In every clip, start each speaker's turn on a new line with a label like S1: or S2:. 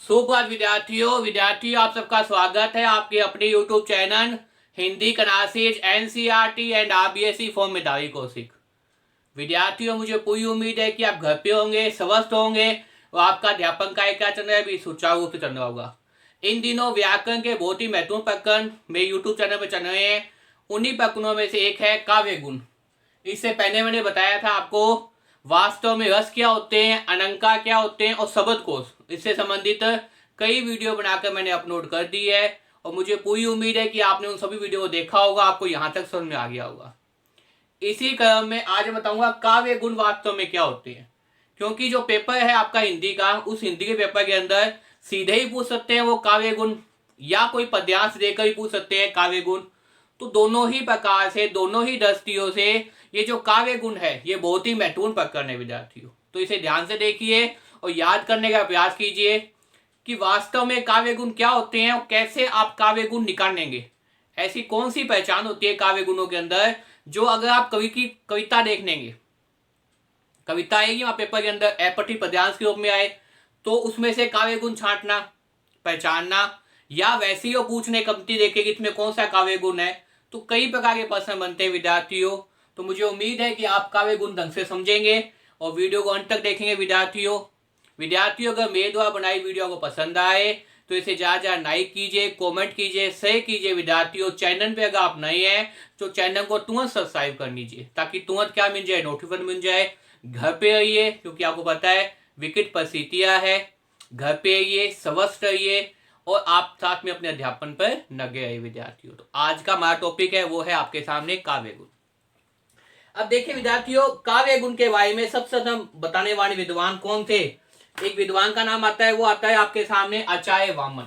S1: सुप्रभात विद्यार्थियों आप सबका स्वागत है आपके अपने YouTube channel Hindi classes NCERT and RBSE form में दावी कौशिक। विद्यार्थियों, मुझे पूरी उम्मीद है कि आप घर पे होंगे, स्वस्थ होंगे और आपका अध्यापन कार्य क्या चल रहा है भी सुचारू रूप से चल रहा होगा। इन दिनों व्याकरण के बहुत ही महत्वपूर्ण प्रकरण मेरे YouTube चैनल पर चल रहे हैं। उन्हीं प्रकरणों में से एक है काव्य गुण। इससे पहले मैंने बताया था आपको वास्तव में रस क्या होते हैं, अलंकार क्या होते हैं और शब्दकोश, इससे संबंधित कई वीडियो बनाकर मैंने अपलोड कर दी है और मुझे पूरी उम्मीद है कि आपने उन सभी वीडियो को देखा होगा, आपको यहां तक समझ में आ गया होगा। इसी क्रम में आज बताऊंगा काव्य गुण वास्तव में क्या होते हैं, क्योंकि जो पेपर है आपका हिंदी का, उस हिंदी के पेपर के अंदर सीधे ही पूछ सकते हैं वो काव्य गुण, या कोई पद्यांश देकर ही पूछ सकते हैं काव्य गुण। तो दोनों ही प्रकार से, दोनों ही दृष्टियों से ये जो काव्य गुण है ये बहुत ही महत्वपूर्ण प्रकरण है विद्यार्थियों। तो इसे ध्यान से देखिए और याद करने का प्रयास कीजिए कि वास्तव में काव्य गुण क्या होते हैं और कैसे आप काव्य गुण निकालेंगे। ऐसी कौन सी पहचान होती है काव्य गुणों के अंदर, जो अगर आप कवि की कविता देख लेंगे, कविता आएगी वहां पेपर के अंदर अपठित पद्यांश के रूप में आए, तो उसमें से काव्य गुण छांटना, पहचानना, या वैसे ही पूछने कविता देखे कि इसमें कौन सा काव्य गुण है, तो कई प्रकार के प्रश्न बनते हैं विद्यार्थियों। तो मुझे उम्मीद है कि आप काव्य गुण ढंग से समझेंगे और वीडियो को अंत तक देखेंगे विद्यार्थियों अगर मेरे द्वारा बनाई वीडियो को पसंद आए तो इसे ज्यादा लाइक कीजिए, कमेंट कीजिए, शेयर कीजिए। विद्यार्थियों, चैनल पे अगर आप नए हैं तो चैनल को तुरंत सब्सक्राइब कर लीजिए ताकि तुरंत क्या मिल जाए, नोटिफिकेशन मिल जाए। घर पे रहिए, क्योंकि आपको पता है विकट परिस्थितियां है। घर पे रहिए, स्वस्थ रहिए और आप साथ में अपने अध्यापन पर लगे रहिए विद्यार्थियों। तो आज का हमारा टॉपिक है वो है आपके सामने काव्य गुण। अब देखिए विद्यार्थियों, काव्य गुण के बारे में सबसे हम बताने वाले विद्वान कौन थे। एक विद्वान का नाम आता है, वो आता है आपके सामने आचार्य वामन।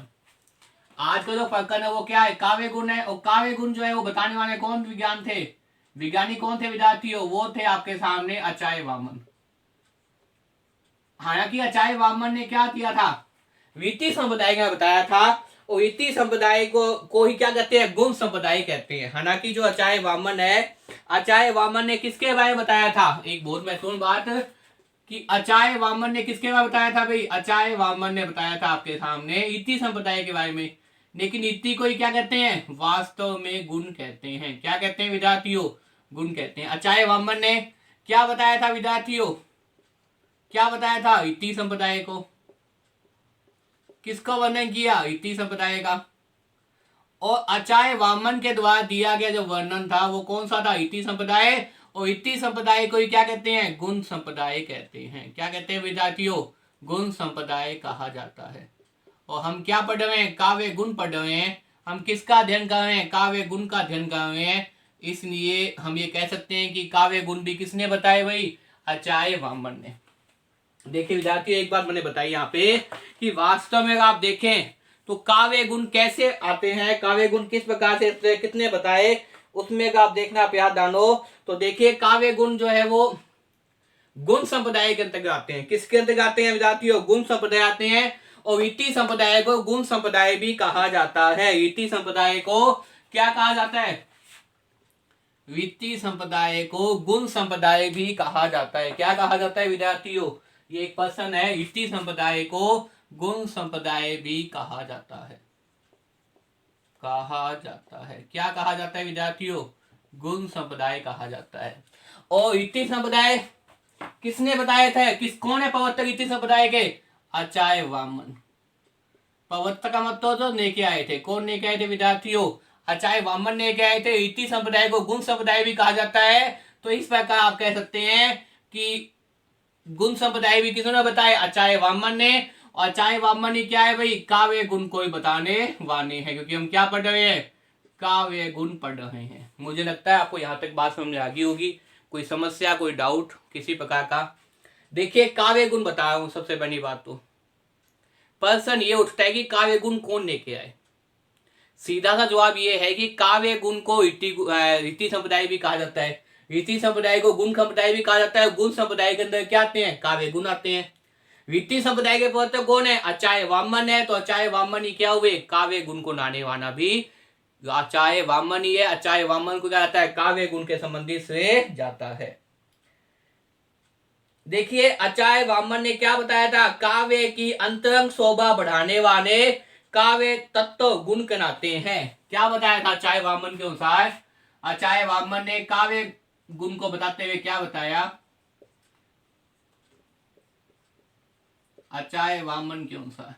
S1: आज का जो प्रकरण है वो क्या है, काव्य गुण है। और काव्य गुण जो है वो बताने वाले कौन विज्ञान थे, वैज्ञानिक कौन थे विद्यार्थियों, वो थे आपके सामने आचार्य वामन। हालांकि आचार्य वामन ने क्या किया था, रीति संप्रदाय का बताया था, और रीति संप्रदाय को ही क्या कहते हैं, गुण संप्रदाय कहते हैं। हालांकि जो आचार्य वामन है, आचार्य वामन ने किसके बारे में बताया था, एक बहुत महत्वपूर्ण बात कि आचार्य वामन ने किसके बारे में बताया था भाई, आचार्य वामन ने बताया था आपके सामने रीति संप्रदाय के बारे में। लेकिन रीति को ही क्या कहते हैं, वास्तव में गुण कहते हैं। क्या कहते हैं विद्यार्थियों, गुण कहते हैं। आचार्य वामन ने क्या बताया था विद्यार्थियों, क्या बताया था, रीति संप्रदाय को। किसका वर्णन किया, रीति संप्रदाय का। और आचार्य वामन के द्वारा दिया गया जो वर्णन था वो कौन सा था, रीति संप्रदाय। और रीति संप्रदाय को ही क्या कहते हैं, गुण संप्रदाय कहते हैं। क्या कहते हैं विद्यार्थियों, गुण संप्रदाय कहा जाता है। और हम क्या पढ़ रहे हैं, काव्य गुण पढ़ रहे हैं। हम किसका अध्ययन कर रहे हैं, काव्य गुण का अध्ययन कर रहे हैं। इसलिए हम ये कह सकते हैं कि काव्य गुण भी किसने बताए भाई, आचार्य वामन ने। देखिए विद्यार्थियों, एक बात मैंने बताई यहाँ पे कि वास्तव में आप देखें तो काव्य गुण कैसे आते हैं, काव्य गुण किस प्रकार से कितने बताए, उसमें अगर आप देखना प्रयास डालो तो देखिए काव्य गुण जो है वो गुण संप्रदाय के अंतर्गत आते हैं। किसके अंतर्गत आते हैं विद्यार्थियों, गुण संप्रदाय आते हैं। और रीति संप्रदाय को गुण संप्रदाय भी कहा जाता है। रीति संप्रदाय को क्या कहा जाता है, रीति संप्रदाय को गुण संप्रदाय भी कहा जाता है। क्या कहा जाता है विद्यार्थियों, ये एक प्रश्न है। रीति संप्रदाय को गुण संप्रदाय भी कहा जाता है, कहा जाता है। क्या कहा जाता है विद्यार्थियों, गुण संप्रदाय कहा जाता है। और रीति संप्रदाय किसने बताया था, कौन है प्रवर्तक रीति संप्रदाय के, आचार्य वामन। प्रवर्तक का मतलब तो लेके आए थे, कौन लेके आए थे विद्यार्थियों, आचार्य वामन ने क्या आए थे। रीति संप्रदाय को गुण संप्रदाय भी कहा जाता है। तो इस प्रकार आप कह सकते हैं कि गुण संप्रदाय भी किसने बताए, आचार्य वामन ने। और आचार्य वामन ही क्या है भाई, काव्य गुण को ही बताने वाले हैं, क्योंकि हम क्या पढ़ रहे हैं, काव्य गुण पढ़ रहे हैं। मुझे लगता है आपको यहां तक बात समझ आ गई होगी। कोई समस्या, कोई डाउट किसी प्रकार का। देखिए काव्य गुण बता रहा हूं, सबसे पहली बात तो प्रश्न ये उठता है कि काव्य गुण कौन लेके आए। सीधा सा जवाब ये है कि काव्य गुण को रीति संप्रदाय भी कहा जाता है, रीति संप्रदाय को गुण संप्रदाय भी कहा जाता है। गुण संप्रदाय के अंदर क्या आते हैं, काव्य गुण आते हैं। रीति संप्रदाय के प्रवर्तक कौन है, आचार्य वामन है। तो आचार्य वामन ही क्या हुए, काव्य गुण को लाने वाला भी आचार्य वामन ही है। आचार्य वामन को क्या जाता है, काव्य गुण के संबंधित से जाता है। देखिए आचार्य वामन ने क्या बताया था, काव्य की अंतरंग शोभा बढ़ाने वाले काव्य तत्व गुण कहलाते हैं। क्या बताया था आचार्य वामन के अनुसार? आचार्य वामन ने काव्य गुण को बताते हुए क्या बताया? आचार्य वामन के अनुसार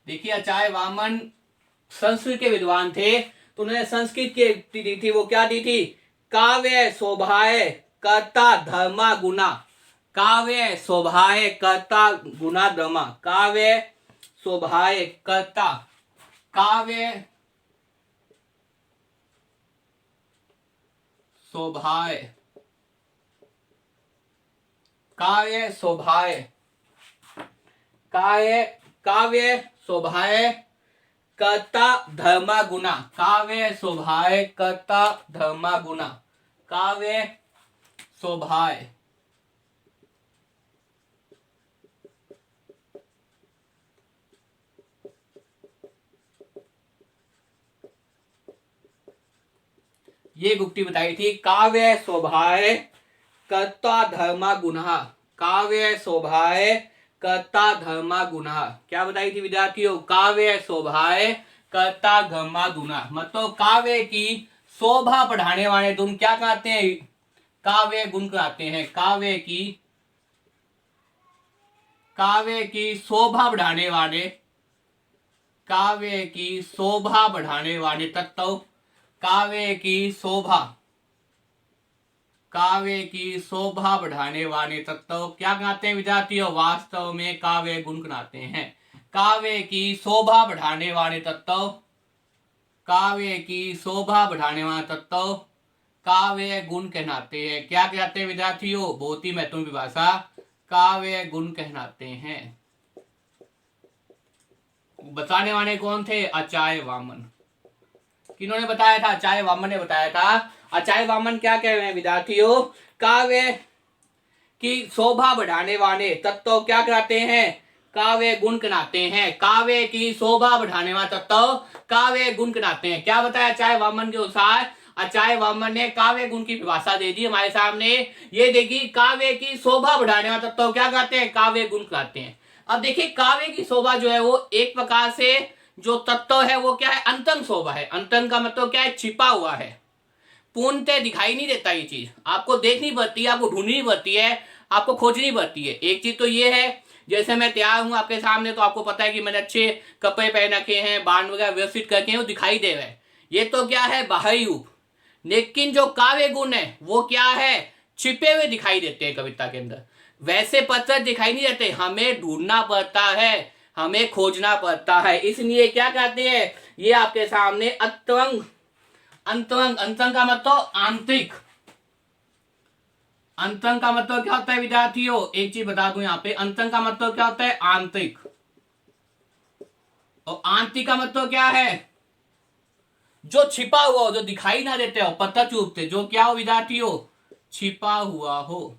S1: देखिए आचार्य वामन संस्कृत के विद्वान थे, तो उन्होंने संस्कृत की दी थी, वो क्या दी थी? काव्य शोभाए कर्ता धर्मा गुना। काव्य शोभाए कर्ता गुना धर्मा। काव्य शोभाए कर्ता, काव्य शोभाए, काव्य शोभाए, काव्य काव्य शोभाए कर्ता धर्मा गुना। काव्य शोभाए कर्ता धर्मा गुना। काव्य शोभाए, ये गुप्ती बताई थी, काव्य शोभाए कर्ता धर्मा गुना। काव्य शोभाए कर्ता धर्मा गुना। क्या बताई थी विद्यार्थियों? काव्य शोभाए कर्ता धर्मा गुना, मतलब काव्य की शोभा बढ़ाने वाले गुण क्या कहते हैं? काव्य गुण कहते हैं। काव्य की शोभा बढ़ाने वाले, काव्य की शोभा बढ़ाने वाले तत्व, काव्य की शोभा, काव्य की शोभा बढ़ाने वाले तत्व क्या कहते हैं विद्यार्थियों? वास्तव में काव्य गुण कहते हैं। काव्य की शोभा बढ़ाने वाले तत्व, काव्य की शोभा बढ़ाने वाले तत्व काव्य गुण कहलाते हैं। क्या कहते हैं विद्यार्थियों? बहुत ही महत्वपूर्ण परिभाषा, काव्य गुण कहलाते हैं। बताने वाले कौन थे? आचार्य वामन। किन्होंने बताया था? आचार्य वामन ने बताया था। आचार्य वामन क्या कह रहे हैं विद्यार्थियों? काव्य की शोभा बढ़ाने वाले तत्व क्या कहते हैं? काव्य गुण कहलाते हैं। काव्य की शोभा बढ़ाने वाला तत्व काव्य गुण कहलाते हैं। क्या बताया आचार्य वामन के अनुसार? आचार्य वामन ने काव्य गुण की परिभाषा दे दी हमारे सामने। ये देखिए, काव्य की शोभा बढ़ाने वाला तत्व क्या कहते हैं? काव्य गुण कहलाते हैं। अब देखिए, काव्य की शोभा जो है वो एक प्रकार से जो तत्व है वो क्या है? अंतरंग शोभा है। अंतरंग का मतलब क्या है? छिपा हुआ है, पूर्णतः दिखाई नहीं देता। ये चीज आपको देखनी पड़ती है, आपको ढूंढनी पड़ती है, आपको खोजनी पड़ती है। एक चीज तो ये है, जैसे मैं तैयार हूं आपके सामने तो आपको पता है कि मैंने अच्छे कपड़े पहन रखे हैं, बाल वगैरह व्यवस्थित करके वो दिखाई दे रहे हैं। ये तो क्या है? बाहरी रूप। लेकिन जो काव्य गुण है वो क्या है? छिपे हुए दिखाई देते हैं कविता के अंदर। वैसे पत्र दिखाई नहीं देते, हमें ढूंढना पड़ता है, हमें खोजना पड़ता है। इसलिए क्या कहते हैं? ये आपके सामने अंतरंग, अंतरंग, अंतरंग का मतलब आंतरिक। अंतरंग का मतलब क्या होता है विद्यार्थियों? एक चीज बता दूं, यहाँ पे अंतरंग का मतलब क्या होता है? आंतरिक। और आंतरिक का मतलब क्या है? जो छिपा हुआ हो, जो दिखाई ना देते हो, पत्थर चूपते, जो क्या हो विद्यार्थियों? छिपा हुआ हो।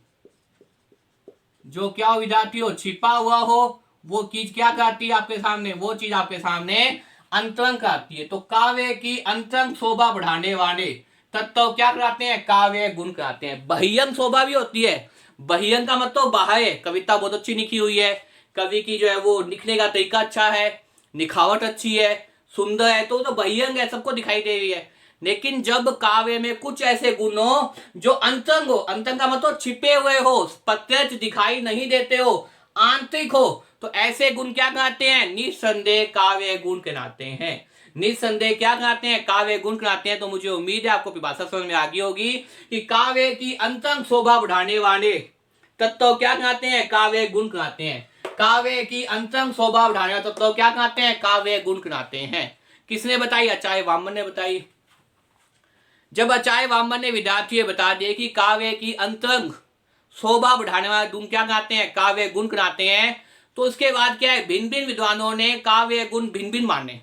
S1: जो क्या हो विद्यार्थियों? छिपा हुआ हो। वो चीज क्या कहती है आपके सामने? वो चीज आपके सामने अंतरंग कहती है। तो काव्य की अंतरंग शोभा बढ़ाने वाले तत्व क्या कहते हैं? काव्य गुण कहते हैं। बहियंग शोभा भी होती है। बहियंग का मतलब बाहर है, कविता बहुत अच्छी लिखी हुई है, कवि की जो है वो लिखने का तरीका अच्छा है, निखावट अच्छी है, सुंदर है, तो बहियंग है, सबको दिखाई दे रही है। लेकिन जब काव्य में कुछ ऐसे गुण हो जो अंतरंग हो, अंतरंग का मतलब छिपे हुए हो, प्रत्यक्ष दिखाई नहीं देते हो, आंतरिक हो, तो ऐसे गुण क्या कहते हैं? निसंदेह काव्य गुण कहलाते हैं। निसंदेह क्या कहते हैं? काव्य गुण कहलाते हैं। तो मुझे उम्मीद है आपको परिभाषा समझ में आ गई होगी कि काव्य की अंतरंग शोभा बढ़ाने वाले तत्व क्या कहते हैं? काव्य गुण कहलाते हैं। काव्य की अंतरंग शोभा बढ़ाने वाले तत्व क्या कहते हैं? काव्य गुण कहलाते हैं। किसने बताई? आचार्य वामन ने बताई। जब आचार्य वामन ने विद्यार्थी बता दिए कि काव्य की अंतरंग शोभा बढ़ाने वाले गुण क्या कहते हैं? काव्य गुण कहलाते हैं। तो उसके बाद क्या है? भिन्न भिन्न विद्वानों ने काव्य गुण भिन्न भिन्न माने।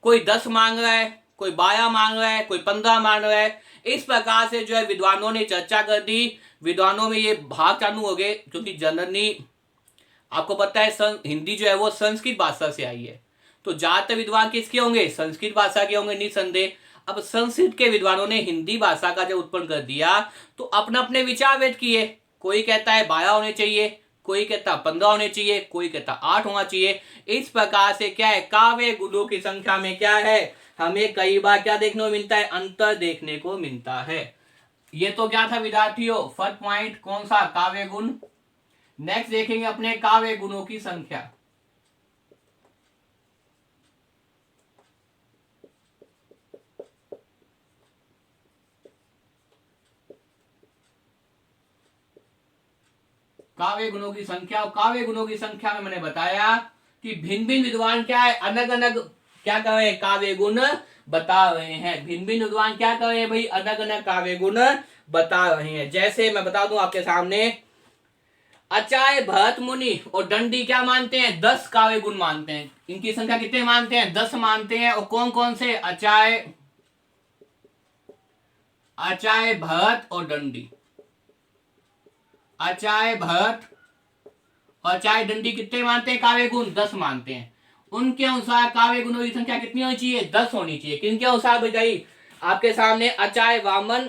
S1: कोई 10 मांग रहा है, कोई 12 मांग रहा है, कोई 15 मांग रहा है। इस प्रकार से जो है विद्वानों ने चर्चा कर दी। विद्वानों में ये भाग चालू हो गए, क्योंकि जनरली आपको पता है हिंदी जो है वो संस्कृत भाषा से आई है। तो ज्यादातर विद्वान किसके होंगे? संस्कृत भाषा के होंगे निसंदेह। अब संस्कृत के विद्वानों ने हिंदी भाषा का जब उत्पन्न कर दिया तो अपने अपने विचार व्यक्त किए। कोई कहता है 12 होने चाहिए, कोई कहता 15 होने चाहिए, कोई कहता 8 होना चाहिए। इस प्रकार से क्या है, काव्य गुणों की संख्या में क्या है, हमें कई बार क्या देखने को मिलता है, अंतर देखने को मिलता है। ये तो क्या था विद्यार्थियों, फर्स्ट पॉइंट कौन सा, काव्य गुण। नेक्स्ट देखेंगे अपने काव्य गुणों की संख्या। काव्य गुणों की संख्या, काव्य गुणों की संख्या में मैंने बताया कि भिन्न भिन्न विद्वान क्या है, अलग अलग क्या कर रहे हैं, काव्य गुण बता रहे हैं। भिन्न भिन्न विद्वान क्या कर रहे हैं भाई, अलग अलग काव्य गुण बता रहे हैं। जैसे मैं बता दूं आपके सामने, अचाय, भरत मुनि और दंडी क्या मानते हैं, 10 काव्य गुण मानते हैं। इनकी संख्या कितने मानते हैं, 10 मानते हैं। और कौन कौन से, अचाय, अचाय, भरत और दंडी। अचाय, भरत और अचाय, दंडी कितने मानते हैं काव्य गुण, 10 मानते हैं। उनके अनुसार काव्य गुणों की संख्या कितनी होनी चाहिए, 10 होनी चाहिए। किनके अनुसार बताइए, आपके सामने अचाय, वामन,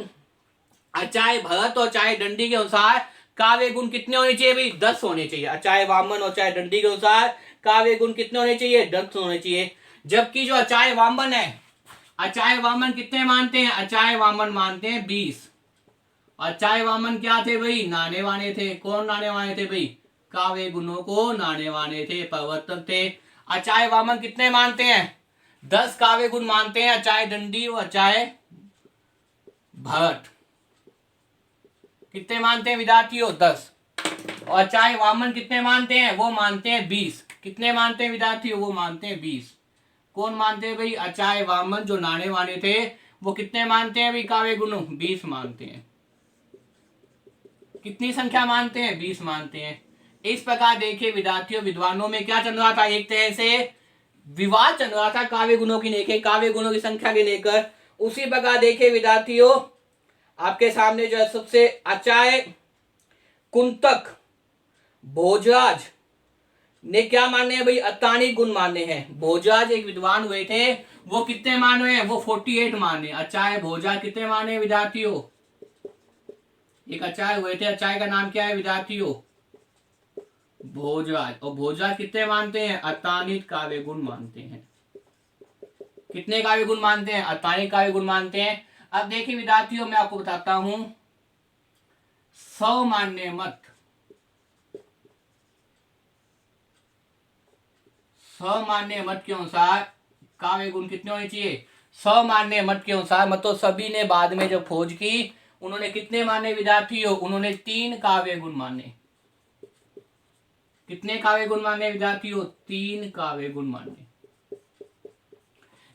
S1: अचाय, भरत और अचाय, दंडी के अनुसार काव्य गुण कितने होने चाहिए भाई, 10 होने चाहिए। अचाय, वामन और अचाय, दंडी के अनुसार काव्य गुण कितने होने चाहिए, 10 होने चाहिए। जबकि जो अचाय वामन है, अचाय वामन कितने मानते हैं, अचाय वामन मानते हैं 20। अचाय वामन क्या थे भाई, नाने वाने थे। कौन नाने वाने थे भाई, काव्य गुणों को नाने वाने थे, प्रवर्तक थे। अचाय वामन कितने मानते हैं, 10 काव्य गुण मानते हैं। अचाय दंडी और अचाय भट्ट कितने मानते हैं विद्यार्थियों, 10। और अचाय वामन कितने मानते हैं, वो मानते हैं 20। कितने मानते हैं विद्यार्थियों, वो मानते हैं 20। कौन मानते हैं भाई, अचाय वामन जो नाने वाने थे, वो कितने मानते हैं भाई काव्य गुण, 20 मानते हैं। कितनी संख्या मानते हैं, 20 मानते हैं। इस प्रकार देखिए विद्यार्थियों, विद्वानों में क्या चल रहा था, एक तरह से विवाद चल रहा था काव्य गुणों की लेकर, काव्य गुणों की संख्या के लेकर। उसी प्रकार देखिए विद्यार्थियों, आपके सामने जो है सबसे अचाय, कुंतक, भोजराज ने क्या माने हैं भाई, अतानी गुण माने हैं। भोजराज एक विद्वान हुए थे, वो कितने माने हैं, वो 48 माने। अचाय, भोजराज कितने माने विद्यार्थियों, एक अचाय हुए थे, अचाय का नाम क्या है विद्यार्थियों, भोजराज। और भोजराज कितने मानते हैं, अतानित काव्य गुण मानते हैं। कितने काव्य गुण मानते हैं, अतानित काव्य गुण मानते हैं। अब देखिए विद्यार्थियों, मैं आपको बताता हूं, सौमान्य मत, सामान्य मत के अनुसार काव्य गुण कितने होने चाहिए, सामान्य मत के अनुसार, मतलब सभी ने बाद में जब खोज की, उन्होंने कितने माने विद्यार्थियों, उन्होंने 3 काव्य गुण माने। कितने काव्य गुण माने विद्यार्थियों, 3 काव्य गुण माने।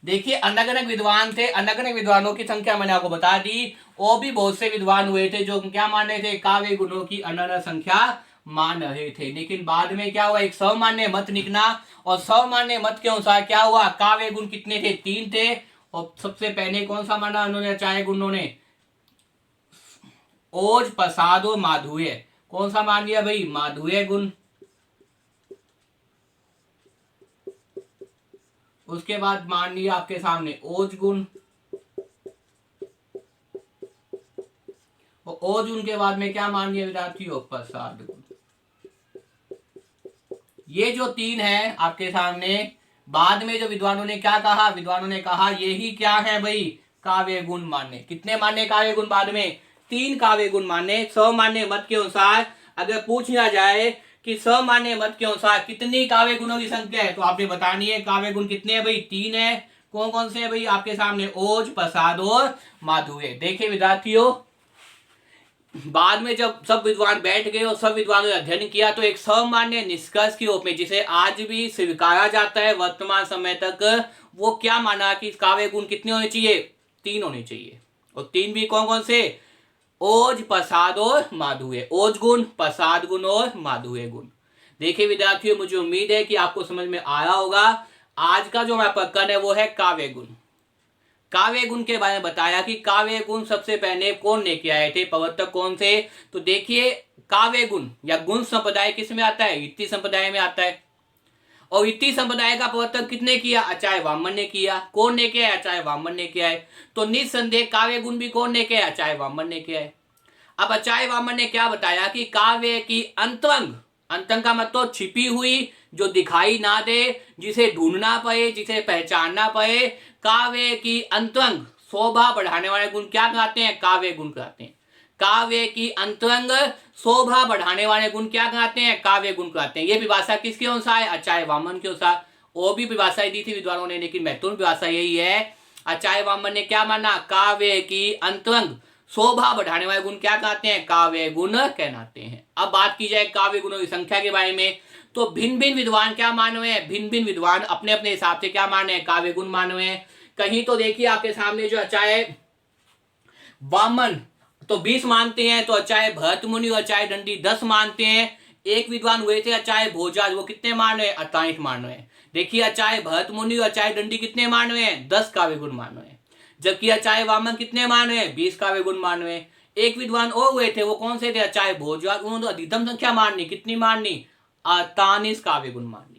S1: देखिए अलग अलग विद्वान थे, अलग अलग विद्वानों की संख्या मैंने आपको बता दी। और भी बहुत से विद्वान हुए थे जो क्या मान रहे थे, काव्य गुणों की अलग अलग संख्या मान रहे थे। लेकिन बाद में क्या हुआ, एक सामान्य मत निकला, और सामान्य मत के अनुसार क्या हुआ, काव्य गुण कितने थे, 3 थे। और सबसे पहले कौन सा माना उन्होंने, अचाय गुणों ने, ओज, प्रसाद और माधुर्य। कौन सा मान लिया भाई, माधुर्य गुण। उसके बाद मान लिया आपके सामने ओज गुण, और ओज गुण के बाद में क्या मान लिया विद्यार्थियों, प्रसाद गुण। ये जो 3 है आपके सामने, बाद में जो विद्वानों ने क्या कहा, विद्वानों ने कहा यही क्या है भाई, काव्य गुण माने। कितने माने काव्य गुण, बाद में 3 काव्य गुण माने। सामान्य मत के अनुसार अगर पूछना जाए कि सामान्य मत के अनुसार कितनी काव्य गुणों की संख्या है, तो आपने बतानी है काव्य गुण कितने हैं भाई, 3 है। कौन कौन से है भाई, आपके सामने ओज, प्रसाद और माधुर्य। देखिए विद्यार्थियों, बाद में जब सब विद्वान बैठ गए और सब विद्वानों ने अध्ययन किया, तो एक सामान्य निष्कर्ष के रूप में, जिसे आज भी स्वीकारा जाता है वर्तमान समय तक, वो क्या माना कि काव्य गुण कितने होने चाहिए, 3 होने चाहिए। और 3 भी कौन कौन से, ओज, प्रसाद और माधुर्य। ओज गुण, प्रसाद गुण और माधुर्य गुण। देखिए विद्यार्थियों, मुझे उम्मीद है कि आपको समझ में आया होगा। आज का जो हमारा प्रकरण है वो है काव्य गुण। काव्य गुण के बारे में बताया कि काव्य गुण सबसे पहले कौन लेके आए थे, प्रवर्तक कौन थे। तो देखिए काव्य गुण या गुण संप्रदाय किस में आता है, इति संप्रदाय में आता है। और इति संप्रदाय का प्रवर्तन किसने किया? आचार्य वामन ने किया। कौन ने किया? आचार्य वामन ने किया है। तो निस्संदेह काव्य गुण भी कौन ने किया? आचार्य वामन ने किया है। अब आचार्य वामन ने क्या बताया कि काव्य की अंतरंग, अंतरंग का मतलब छिपी हुई, जो दिखाई ना दे, जिसे ढूंढना पड़े, जिसे पहचानना पड़े, काव्य की अंतरंग शोभा बढ़ाने वाले गुण क्या कहते हैं? काव्य गुण कहते हैं। काव्य की अंतरंग शोभा बढ़ाने वाले गुण क्या कहते हैं? काव्य गुण कहते हैं। ये परिभाषा किसके अनुसार है? आचार्य वामन के अनुसार। और भी परिभाषाएं दी थी विद्वानों ने, लेकिन महत्वपूर्ण परिभाषा यही है। आचार्य वामन ने क्या माना? काव्य की अंतरंग शोभा बढ़ाने वाले गुण क्या कहते हैं? काव्य गुण कहलाते हैं। अब बात की जाए काव्य गुणों की संख्या के बारे में, तो भिन्न भिन्न विद्वान क्या मान रहे हैं? भिन्न भिन्न विद्वान अपने अपने हिसाब से क्या मान रहे हैं? काव्य गुण मान रहे हैं। कहीं तो देखिए आपके सामने जो आचार्य वामन तो 20 मानते हैं, तो आचार्य भरत मुनि और आचार्य दंडी 10 मानते हैं। एक विद्वान हुए थे आचार्य भोजराज, वो कितने मान रहे हैं? 28 मान रहे हैं। देखिए आचार्य भरत मुनि और आचार्य दंडी कितने मान रहे हैं? 10 काव्य गुण मान रहे हैं। जबकि आचार्य वामन कितने मान रहे हैं? 20 काव्य गुण मान रहे हैं। एक विद्वान और हुए थे, वो कौन से थे? आचार्य भोजराज, उन्होंने तो अधिकतम संख्या माननी, कितनी माननी? 48 काव्य गुण माननी।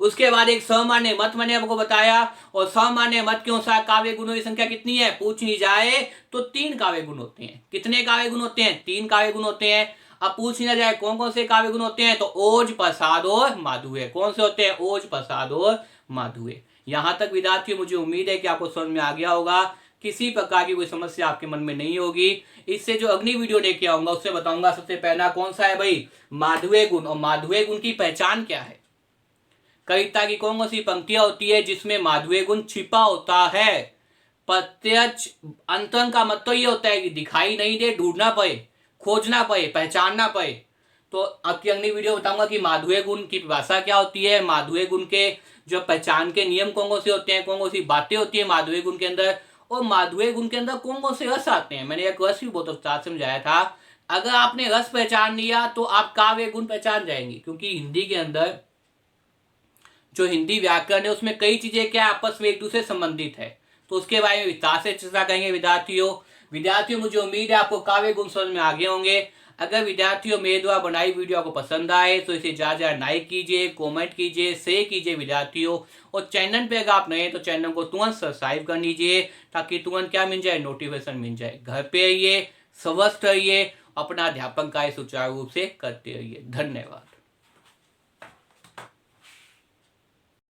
S1: उसके बाद एक सामान्य मत मैंने आपको बताया, और सामान्य मत के अनुसार काव्य गुणों की संख्या कितनी है? पूछनी जाए तो 3 काव्य गुण होते हैं। कितने काव्य गुण होते हैं? 3 काव्य गुण होते हैं। अब पूछ ना जाए कौन कौन से काव्य गुण होते हैं, तो ओज, प्रसाद और माधुर्य। कौन से होते हैं? ओज, प्रसाद और माधुर्य। यहां तक विद्यार्थियों मुझे उम्मीद है कि आपको समझ में आ गया होगा। किसी प्रकार की कोई समस्या आपके मन में नहीं होगी। इससे जो अगली वीडियो लेके आऊंगा उससे बताऊंगा सबसे पहला कौन सा है भाई? माधुर्य गुण। और माधुर्य गुण की पहचान क्या है? कविता की कौन कौन सी पंक्तियां होती है जिसमें माधुर्य गुण छिपा होता है? प्रत्यक्ष अंतरंग का मतलब ये होता है कि दिखाई नहीं दे, ढूंढना पड़े, खोजना पड़े, पहचानना पड़े। तो अब की अगली वीडियो बताऊंगा कि माधुर्य गुण की परिभाषा क्या होती है, माधुर्य गुण के जो पहचान के नियम कौन कौन से होते हैं, कौन कौन सी बातें होती है माधुर्य गुण के अंदर, और माधुर्य गुण के अंदर कौन कौन से रस आते हैं। मैंने एक रस भी बहुत विस्तार से समझाया था। अगर आपने रस पहचान लिया तो आप काव्य गुण पहचान जाएंगे, क्योंकि हिंदी के अंदर जो हिंदी व्याकरण है उसमें कई चीजें क्या आपस में एक दूसरे संबंधित है। तो उसके बारे में विस्तार से चर्चा करेंगे विद्यार्थियों मुझे उम्मीद है आपको काव्य गुण समझ में आगे होंगे। अगर विद्यार्थियों मेरे द्वारा बनाई वीडियो आपको पसंद आए तो इसे ज्यादा लाइक कीजिए, कमेंट कीजिए, शेयर कीजिए विद्यार्थियों। और चैनल पे अगर आप नए हैं तो चैनल को तुरंत सब्सक्राइब कर लीजिए, ताकि तुरंत क्या मिल जाए? नोटिफिकेशन मिल जाए। घर पे रहिए, स्वस्थ रहिए, अपना अध्यापन कार्य सुचारू रूप से करते रहिए। धन्यवाद।